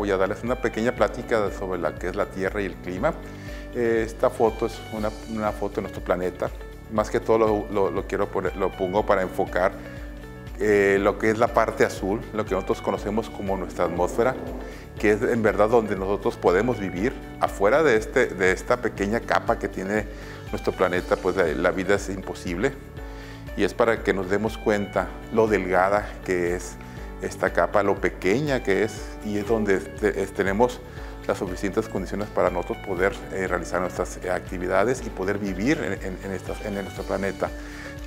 voy a darles una pequeña plática sobre lo que es la Tierra y el clima. Esta foto es una foto de nuestro planeta. Más que todo lo pongo para enfocar lo que es la parte azul, lo que nosotros conocemos como nuestra atmósfera, que es en verdad donde nosotros podemos vivir. Afuera de esta pequeña capa que tiene nuestro planeta, pues la vida es imposible. Y es para que nos demos cuenta lo delgada que es esta capa, lo pequeña que es, y es donde tenemos las suficientes condiciones para nosotros poder realizar nuestras actividades y poder vivir en nuestro planeta.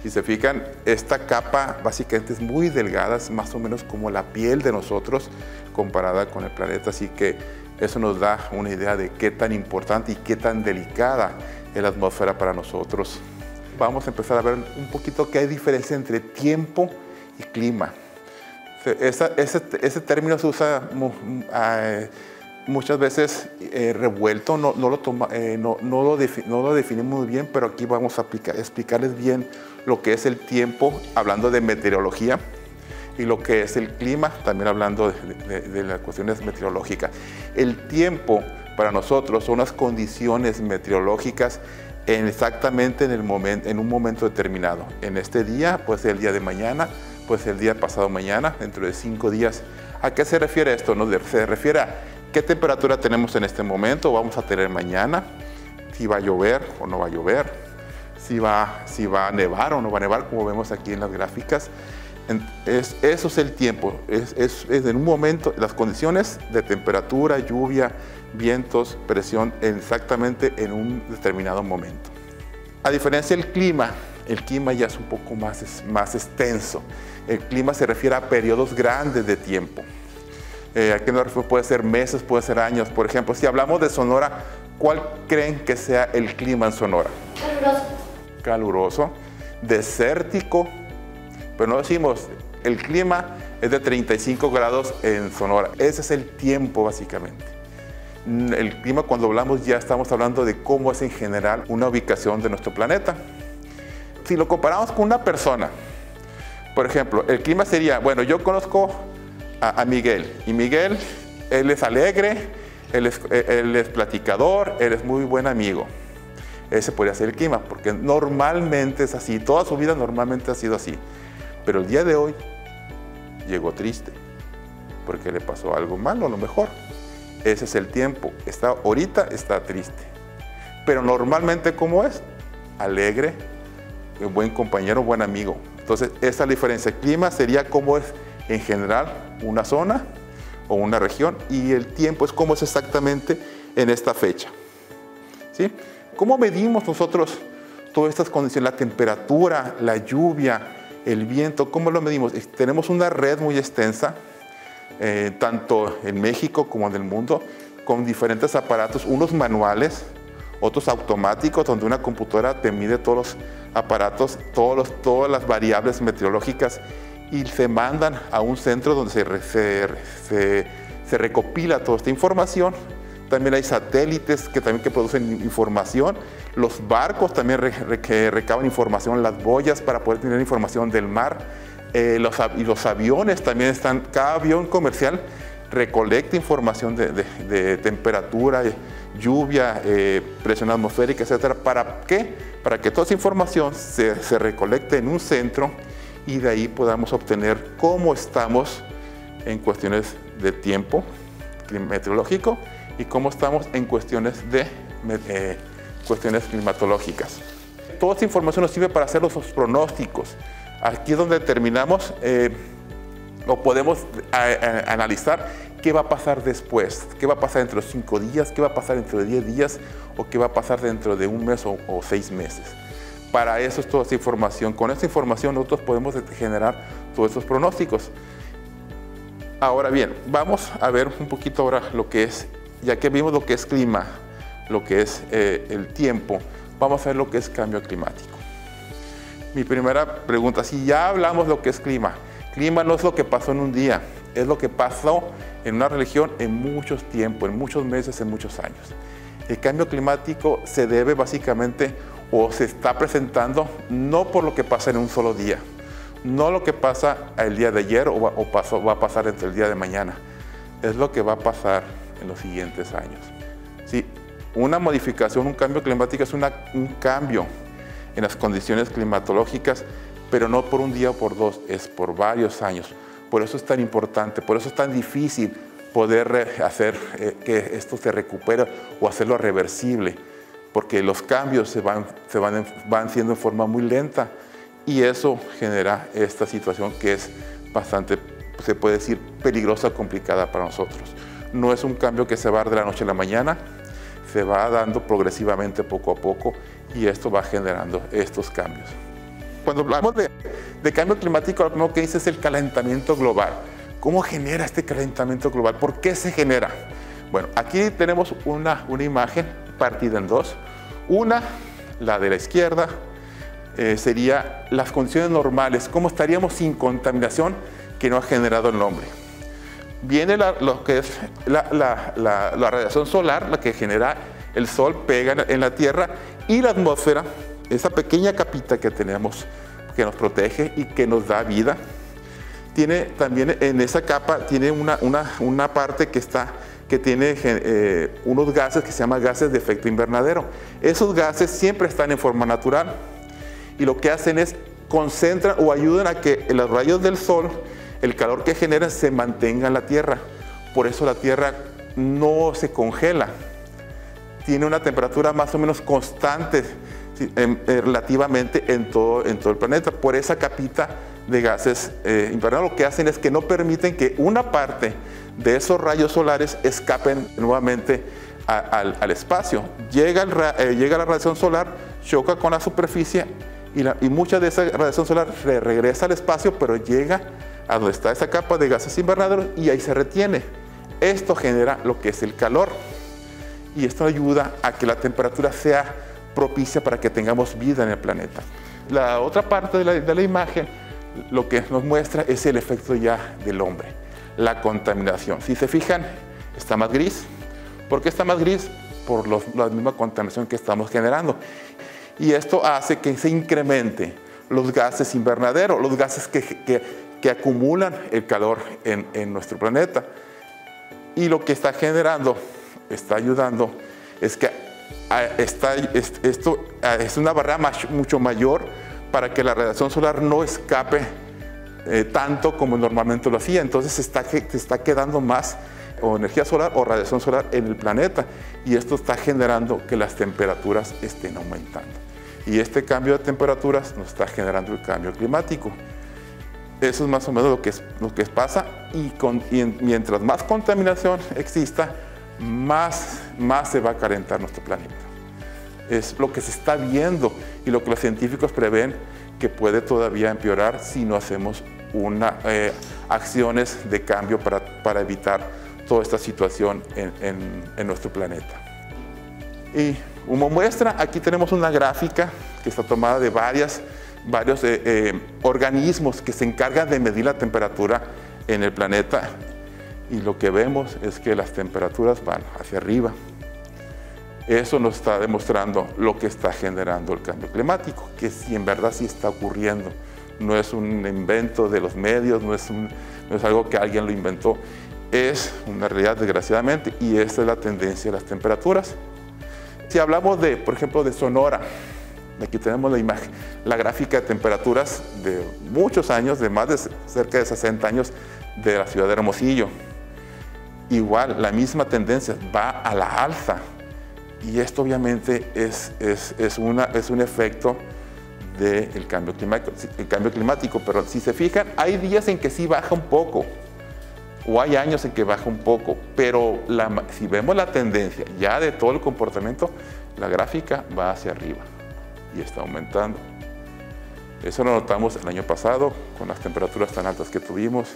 Si se fijan, esta capa básicamente es muy delgada, es más o menos como la piel de nosotros comparada con el planeta, así que eso nos da una idea de qué tan importante y qué tan delicada es la atmósfera para nosotros. Vamos a empezar a ver un poquito qué hay diferencia entre tiempo y clima. Ese término se usa muchas veces revuelto, no lo definimos muy bien, pero aquí vamos a explicarles bien lo que es el tiempo, hablando de meteorología, y lo que es el clima, también hablando de las cuestiones meteorológicas. El tiempo para nosotros son las condiciones meteorológicas exactamente en un momento determinado. En este día, puede ser el día de mañana, puede ser el día pasado mañana, dentro de 5 días. ¿A qué se refiere esto? Se refiere a qué temperatura tenemos en este momento, vamos a tener mañana, si va a llover o no va a llover, si va a nevar o no va a nevar, como vemos aquí en las gráficas. Eso es el tiempo, es en un momento, las condiciones de temperatura, lluvia, vientos, presión, exactamente en un determinado momento. A diferencia del clima, el clima ya es un poco más extenso. El clima se refiere a periodos grandes de tiempo. Aquí puede ser meses, puede ser años. Por ejemplo, si hablamos de Sonora, ¿cuál creen que sea el clima en Sonora? Caluroso. Caluroso, desértico, pero no decimos, el clima es de 35 grados en Sonora. Ese es el tiempo básicamente. El clima, cuando hablamos, ya estamos hablando de cómo es en general una ubicación de nuestro planeta. Si lo comparamos con una persona, por ejemplo, el clima sería, bueno, yo conozco a Miguel, y Miguel, él es alegre, él es platicador, él es muy buen amigo. Ese podría ser el clima, porque normalmente es así, toda su vida normalmente ha sido así. Pero el día de hoy llegó porque le pasó algo malo a lo mejor. Ese es el tiempo, ahorita está triste. Pero normalmente, ¿cómo es? Alegre, buen compañero, buen amigo. Entonces, esa es la diferencia. El clima sería cómo es en general una zona o una región, y el tiempo es cómo es exactamente en esta fecha. ¿Sí? ¿Cómo medimos nosotros todas estas condiciones? La temperatura, la lluvia, el viento, ¿cómo lo medimos? Tenemos una red muy extensa, tanto en México como en el mundo, con diferentes aparatos, unos manuales, otros automáticos, donde una computadora te mide todos los aparatos, todas las variables meteorológicas, y se mandan a un centro donde se recopila toda esta información. También hay satélites que producen información, los barcos también que recaban información, las boyas para poder tener información del mar, y los aviones también están, cada avión comercial recolecta información de temperatura, lluvia, presión atmosférica, etcétera. ¿Para qué? Para que toda esa información se recolecte en un centro y de ahí podamos obtener cómo estamos en cuestiones de tiempo meteorológico y cómo estamos en cuestiones climatológicas. Toda esta información nos sirve para hacer los pronósticos. Aquí es donde determinamos o podemos analizar qué va a pasar después, qué va a pasar dentro de 5 días, qué va a pasar dentro de 10 días o qué va a pasar dentro de 1 mes o 6 meses. Para eso es toda esta información. Con esta información nosotros podemos generar todos estos pronósticos. Ahora bien, vamos a ver un poquito ahora lo que es, ya que vimos lo que es clima, lo que es el tiempo, vamos a ver lo que es cambio climático. Mi primera pregunta, si ya hablamos lo que es clima, clima no es lo que pasó en un día, es lo que pasó en una región en muchos tiempos, en muchos meses, en muchos años. El cambio climático se debe básicamente o se está presentando no por lo que pasa en un solo día, no lo que pasa el día de ayer o va a pasar entre el día de mañana. es lo que va a pasar en los siguientes años. Sí, una modificación, un cambio climático es un cambio en las condiciones climatológicas, pero no por un día o por dos, es por varios años. Por eso es tan importante, por eso es tan difícil poder hacer que esto se recupere o hacerlo reversible, porque los cambios van siendo en forma muy lenta y eso genera esta situación que es bastante, se puede decir, peligrosa, complicada para nosotros. No es un cambio que se va a dar de la noche a la mañana, se va dando progresivamente poco a poco y esto va generando estos cambios. Cuando hablamos de cambio climático, lo primero que dice es el calentamiento global. ¿Cómo genera este calentamiento global? ¿Por qué se genera? Bueno, aquí tenemos una imagen partida en dos. Una, la de la izquierda, sería las condiciones normales, cómo estaríamos sin contaminación que no ha generado el hombre. Viene lo que es la radiación solar, la que genera el sol, pega en la Tierra, y la atmósfera, esa pequeña capita que tenemos que nos protege y que nos da vida. Tiene también en esa capa tiene una parte que tiene unos gases que se llaman gases de efecto invernadero. Esos gases siempre están en forma natural y lo que hacen es concentran o ayudan a que los rayos del sol, el calor que generan, se mantenga en la Tierra. Por eso la Tierra no se congela. Tiene una temperatura más o menos constante relativamente en todo el planeta. Por esa capita de gases invernadero, lo que hacen es que no permiten que una parte de esos rayos solares escapen nuevamente al espacio. Llega la radiación solar, choca con la superficie y mucha de esa radiación solar regresa al espacio, pero llega a donde está esa capa de gases invernaderos y ahí se retiene. Esto genera lo que es el calor y esto ayuda a que la temperatura sea propicia para que tengamos vida en el planeta. La otra parte de la imagen lo que nos muestra es el efecto ya del hombre, la contaminación. Si se fijan, está más gris. ¿Por qué está más gris? Por la misma contaminación que estamos generando. Y esto hace que se incremente los gases invernaderos, los gases que acumulan el calor en nuestro planeta. Y lo que está generando, está ayudando, es que esto es una barrera mucho mayor para que la radiación solar no escape tanto como normalmente lo hacía. Entonces se está quedando más o energía solar o radiación solar en el planeta y esto está generando que las temperaturas estén aumentando. Y este cambio de temperaturas nos está generando el cambio climático. Eso es más o menos lo que pasa y mientras más contaminación exista, más se va a calentar nuestro planeta. Es lo que se está viendo y lo que los científicos prevén que puede todavía empeorar si no hacemos acciones de cambio para evitar toda esta situación en nuestro planeta. Y como muestra, aquí tenemos una gráfica que está tomada de varios organismos que se encargan de medir la temperatura en el planeta y lo que vemos es que las temperaturas van hacia arriba. Eso nos está demostrando lo que está generando el cambio climático, que sí, en verdad sí está ocurriendo. No es un invento de los medios, no es algo que alguien lo inventó, es una realidad desgraciadamente y esta es la tendencia de las temperaturas. Si hablamos por ejemplo, de Sonora, aquí tenemos la imagen, la gráfica de temperaturas de muchos años, de más de cerca de 60 años de la ciudad de Hermosillo. Igual, la misma tendencia va a la alza. Y esto obviamente es un efecto del cambio climático, pero si se fijan, hay días en que sí baja un poco, o hay años en que baja un poco, pero si vemos la tendencia ya de todo el comportamiento, la gráfica va hacia arriba y está aumentando. Eso lo notamos el año pasado, con las temperaturas tan altas que tuvimos,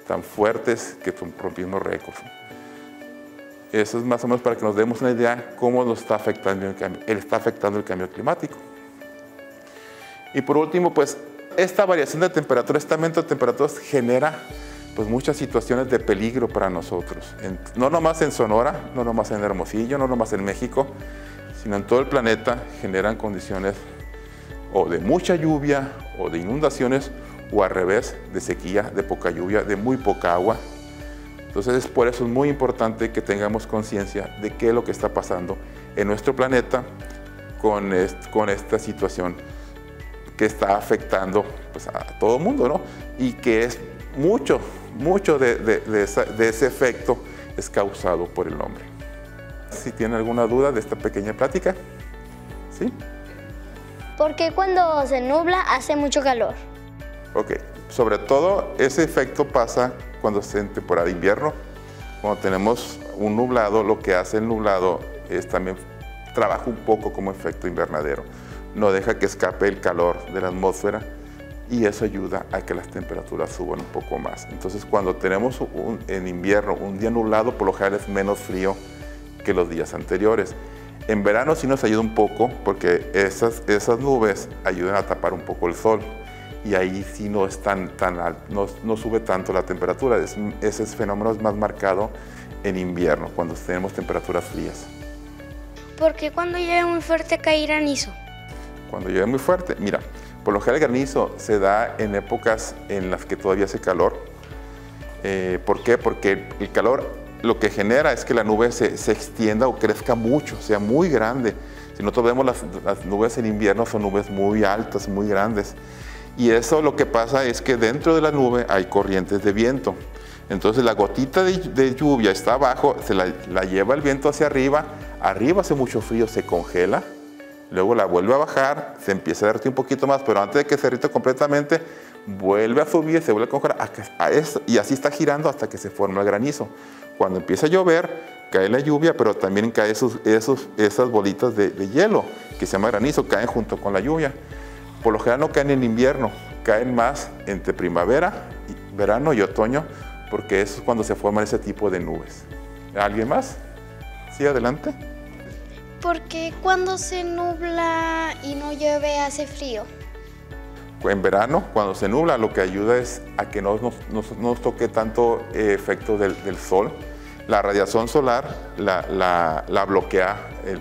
tan fuertes que rompimos récords. Eso es más o menos para que nos demos una idea cómo nos está afectando el cambio climático. Y por último, pues esta variación de temperatura, este aumento de temperaturas genera pues muchas situaciones de peligro para nosotros. No nomás en Sonora, no nomás en Hermosillo, no nomás en México, sino en todo el planeta generan condiciones o de mucha lluvia o de inundaciones o al revés, de sequía, de poca lluvia, de muy poca agua. Entonces, por eso es muy importante que tengamos conciencia de qué es lo que está pasando en nuestro planeta con esta situación que está afectando pues, a todo el mundo, ¿no? Y que es mucho de ese efecto es causado por el hombre. Si tienen alguna duda de esta pequeña plática, ¿sí? ¿Por qué cuando se nubla hace mucho calor? Ok, sobre todo ese efecto pasa cuando es en temporada de invierno. Cuando tenemos un nublado, lo que hace el nublado es también trabaja un poco como efecto invernadero. No deja que escape el calor de la atmósfera y eso ayuda a que las temperaturas suban un poco más. Entonces, cuando tenemos en invierno un día nublado, por lo general es menos frío que los días anteriores. En verano sí nos ayuda un poco porque esas nubes ayudan a tapar un poco el sol y ahí sí no es tan alto, no sube tanto la temperatura. Ese fenómeno es más marcado en invierno, cuando tenemos temperaturas frías. ¿Por qué cuando llueve muy fuerte cae granizo? Cuando llueve muy fuerte, mira, por lo general el granizo se da en épocas en las que todavía hace calor. ¿Por qué? Porque el calor lo que genera es que la nube se extienda o crezca mucho, sea muy grande. Si nosotros vemos las nubes en invierno, son nubes muy altas, muy grandes. Y eso lo que pasa es que dentro de la nube hay corrientes de viento. Entonces la gotita de lluvia está abajo, se la lleva el viento hacia arriba, arriba hace mucho frío, se congela, luego la vuelve a bajar, se empieza a derretir un poquito más, pero antes de que se derrita completamente, vuelve a subir, se vuelve a congelar, y así está girando hasta que se forma el granizo. Cuando empieza a llover, cae la lluvia, pero también caen esas bolitas de hielo, que se llama granizo, caen junto con la lluvia. Por lo general no caen en invierno, caen más entre primavera, verano y otoño, porque eso es cuando se forman ese tipo de nubes. ¿Alguien más? Sí, adelante. ¿Por qué cuando se nubla y no llueve hace frío? En verano, cuando se nubla, lo que ayuda es a que no nos toque tanto efecto del sol. La radiación solar la bloquea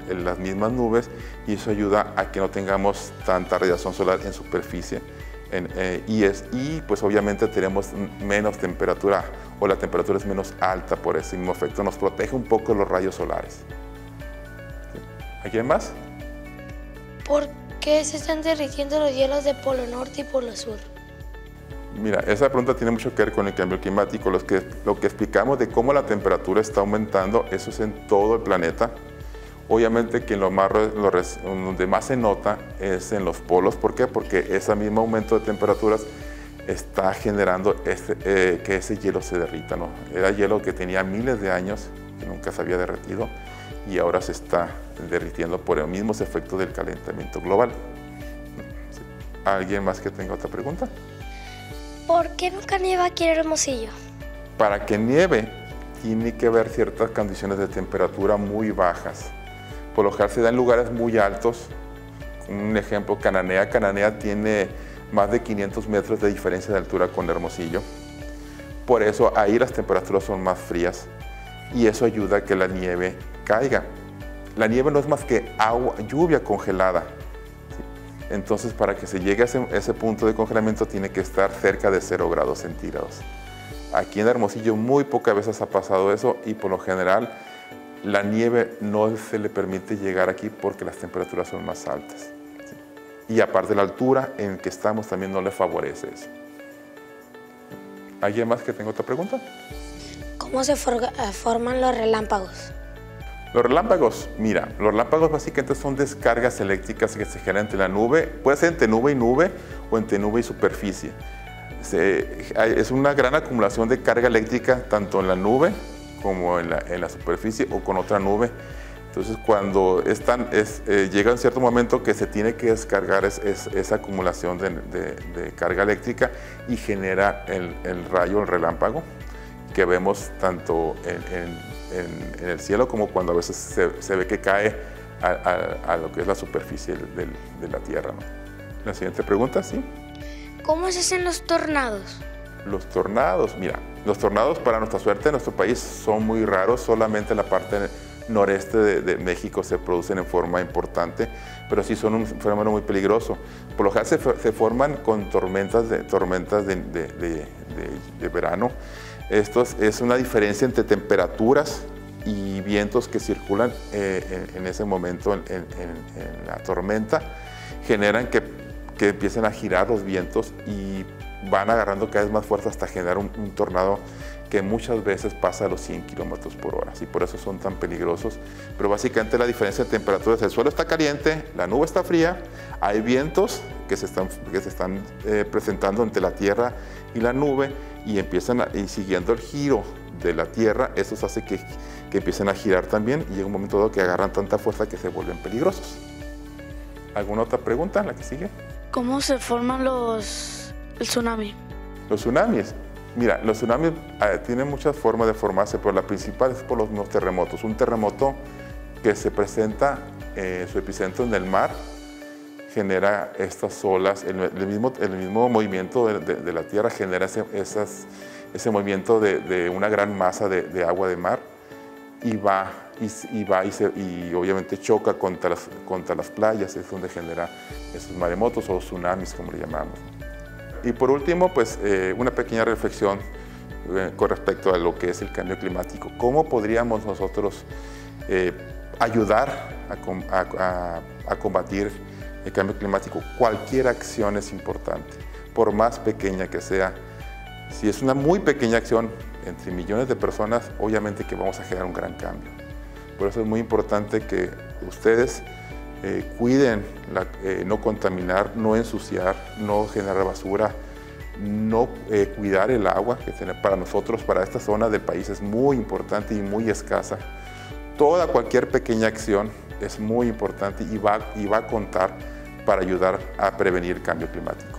las mismas nubes y eso ayuda a que no tengamos tanta radiación solar en superficie. Y pues obviamente tenemos menos temperatura o la temperatura es menos alta por ese mismo efecto. Nos protege un poco de los rayos solares. ¿Alguien más? ¿Por qué se están derritiendo los hielos de Polo Norte y Polo Sur? Mira, esa pregunta tiene mucho que ver con el cambio climático. Lo que explicamos de cómo la temperatura está aumentando, eso es en todo el planeta. Obviamente que donde más se nota es en los polos. ¿Por qué? Porque ese mismo aumento de temperaturas está generando que ese hielo se derrita, ¿no? Era hielo que tenía miles de años, que nunca se había derretido, y ahora se está derritiendo por el mismo efecto del calentamiento global. ¿Alguien más que tenga otra pregunta? ¿Por qué nunca nieva aquí en Hermosillo? Para que nieve, tiene que haber ciertas condiciones de temperatura muy bajas. Por lo general se da en lugares muy altos. Un ejemplo, Cananea. Cananea tiene más de 500 metros de diferencia de altura con Hermosillo. Por eso ahí las temperaturas son más frías y eso ayuda a que la nieve caiga. La nieve no es más que agua, lluvia congelada. Entonces, para que se llegue a ese punto de congelamiento tiene que estar cerca de 0 grados centígrados. Aquí en Hermosillo muy pocas veces ha pasado eso y por lo general la nieve no se le permite llegar aquí porque las temperaturas son más altas. ¿Sí? Y aparte la altura en que estamos también no le favorece eso. ¿Alguien más que tenga otra pregunta? ¿Cómo se forman los relámpagos? Los relámpagos, mira, los relámpagos básicamente son descargas eléctricas que se generan entre la nube, puede ser entre nube y nube o entre nube y superficie. Es una gran acumulación de carga eléctrica tanto en la nube como en la superficie o con otra nube. Entonces cuando llega un cierto momento que se tiene que descargar esa acumulación de carga eléctrica y genera el rayo, el relámpago, que vemos tanto en el cielo como cuando a veces se ve que cae a lo que es la superficie de la Tierra, ¿no? La siguiente pregunta, ¿sí? ¿Cómo se hacen los tornados? Los tornados, mira, los tornados para nuestra suerte en nuestro país son muy raros, solamente en la parte noreste de México se producen en forma importante, pero sí son un fenómeno muy peligroso. Por lo general se forman con tormentas de verano. Esto es una diferencia entre temperaturas y vientos que circulan en ese momento en la tormenta, generan que empiecen a girar los vientos y van agarrando cada vez más fuerza hasta generar un tornado que muchas veces pasa a los 100 kilómetros por hora, y por eso son tan peligrosos. Pero básicamente la diferencia de temperaturas: el suelo está caliente, la nube está fría, hay vientos que se están presentando entre la tierra y la nube, y siguiendo el giro de la tierra, eso hace que empiecen a girar también, y llega un momento dado que agarran tanta fuerza que se vuelven peligrosos. ¿Alguna otra pregunta? ¿La que sigue? ¿Cómo se forman el tsunami? Los tsunamis. Mira, los tsunamis tienen muchas formas de formarse, pero la principal es por los mismos terremotos. Un terremoto que se presenta, su epicentro en el mar, genera estas olas, el mismo movimiento de la tierra genera ese movimiento de una gran masa de agua de mar, y obviamente choca contra las playas, es donde genera esos maremotos o tsunamis, como le llamamos. Y por último, pues una pequeña reflexión con respecto a lo que es el cambio climático. ¿Cómo podríamos nosotros ayudar a combatir el cambio climático? Cualquier acción es importante, por más pequeña que sea. Si es una muy pequeña acción entre millones de personas, obviamente que vamos a generar un gran cambio. Por eso es muy importante que ustedes cuiden no contaminar, no ensuciar, no generar basura, no cuidar el agua, que para nosotros, para esta zona del país, es muy importante y muy escasa. Cualquier pequeña acción es muy importante y va a contar para ayudar a prevenir el cambio climático.